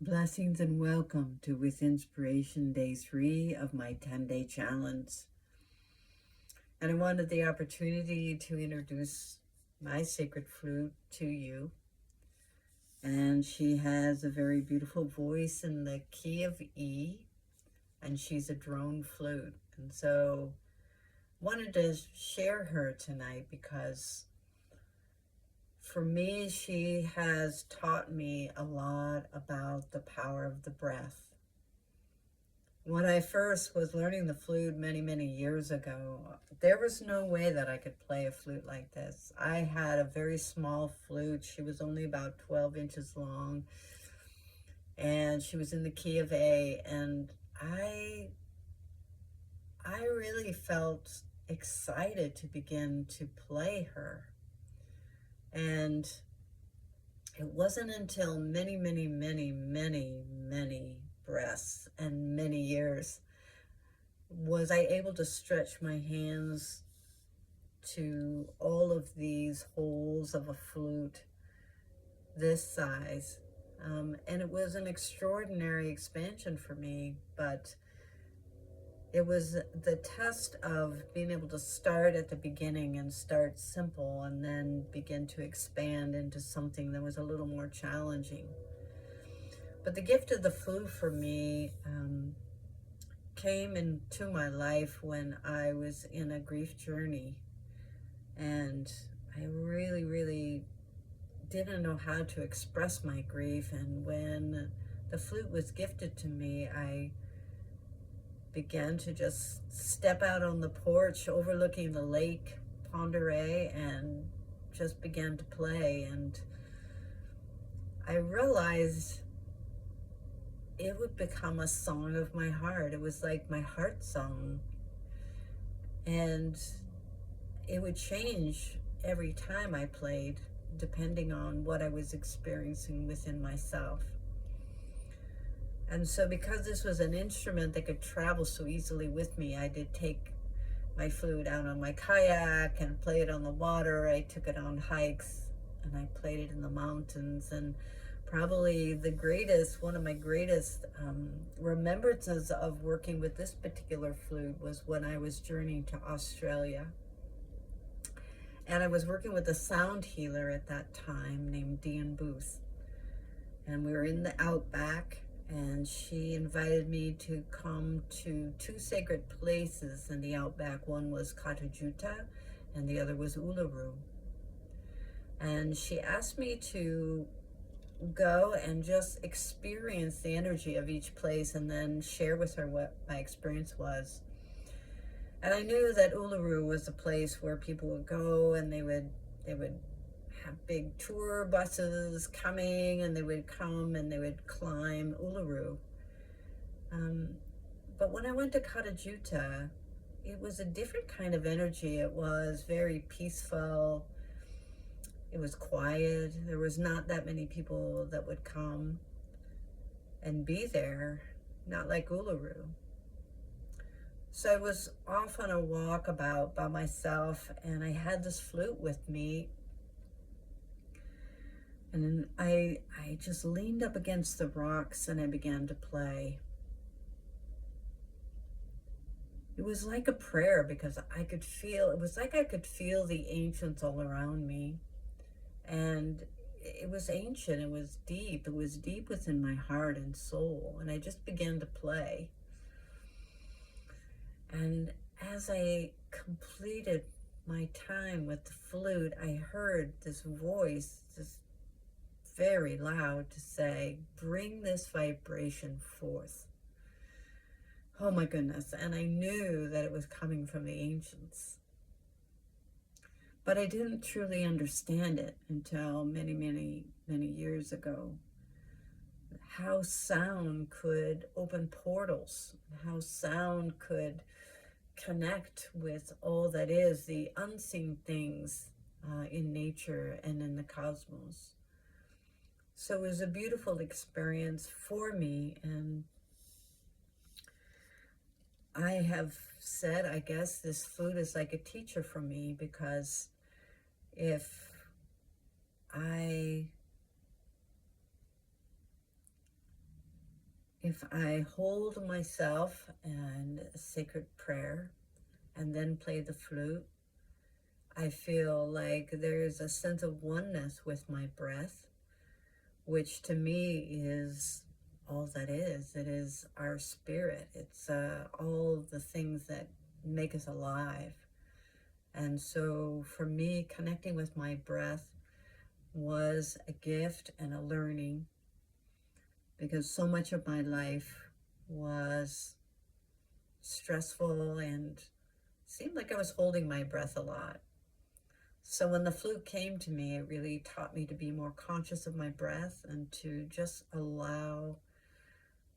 Blessings and welcome to Withinspiration Day 3 of my 10-day challenge. And I wanted the opportunity to introduce my sacred flute to you. And she has a very beautiful voice in the key of E, and she's a drone flute. And so wanted to share her tonight because for me, she has taught me a lot about the power of the breath. When I first was learning the flute many years ago, there was no way that I could play a flute like this. I had a very small flute. She was only about 12 inches long, and she was in the key of A, and I really felt excited to begin to play her. And it wasn't until many breaths and many years was I able to stretch my hands to all of these holes of a flute this size. And it was an extraordinary expansion for me, but it was the test of being able to start at the beginning and start simple and then begin to expand into something that was a little more challenging. But the gift of the flute for me came into my life when I was in a grief journey, and I really didn't know how to express my grief. And when the flute was gifted to me, I began to just step out on the porch overlooking the lake Pend Oreille and just began to play. And I realized it would become a song of my heart. It was like my heart song, and it would change every time I played depending on what I was experiencing within myself. And so because this was an instrument that could travel so easily with me, I did take my flute out on my kayak and play it on the water. I took it on hikes and I played it in the mountains. And probably one of my greatest remembrances of working with this particular flute was when I was journeying to Australia. And I was working with a sound healer at that time named Dean Booth. And we were in the outback, and she invited me to come to two sacred places in the outback. One was Katajuta and the other was Uluru. And she asked me to go and just experience the energy of each place and then share with her what my experience was. And I knew that Uluru was a place where people would go and they would have big tour buses coming, and they would come and they would climb Uluru. But when I went to Katajuta, it was a different kind of energy. It was very peaceful. It was quiet. There was not that many people that would come and be there, not like Uluru. So I was off on a walkabout by myself, and I had this flute with me. And I just leaned up against the rocks and I began to play. It was like a prayer because it was like I could feel the ancients all around me. And it was ancient, it was deep within my heart and soul. And I just began to play. And as I completed my time with the flute, I heard this voice, just very loud, to say, "Bring this vibration forth." Oh my goodness. And I knew that it was coming from the ancients. But I didn't truly understand it until many years ago. How sound could open portals, how sound could connect with all that is the unseen things in nature and in the cosmos. So it was a beautiful experience for me, and I have said, I guess this flute is like a teacher for me, because if I If I hold myself in a sacred prayer and then play the flute, I feel like there's a sense of oneness with my breath, which to me is all that is. It is our spirit. It's all the things that make us alive. And so for me, connecting with my breath was a gift and a learning, because so much of my life was stressful and seemed like I was holding my breath a lot. So when the flute came to me, it really taught me to be more conscious of my breath and to just allow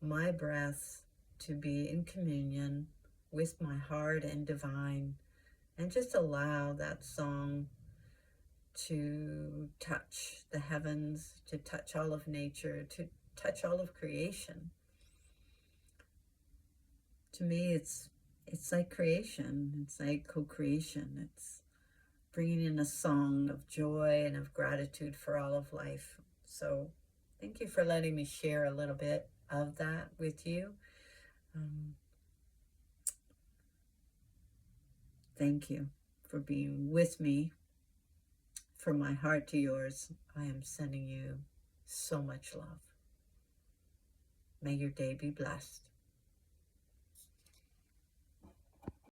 my breath to be in communion with my heart and divine, and just allow that song to touch the heavens, to touch all of nature, to touch all of creation. To me, it's like creation. It's like co-creation. It's bringing in a song of joy and of gratitude for all of life. So thank you for letting me share a little bit of that with you. Thank you for being with me. From my heart to yours, I am sending you so much love. May your day be blessed.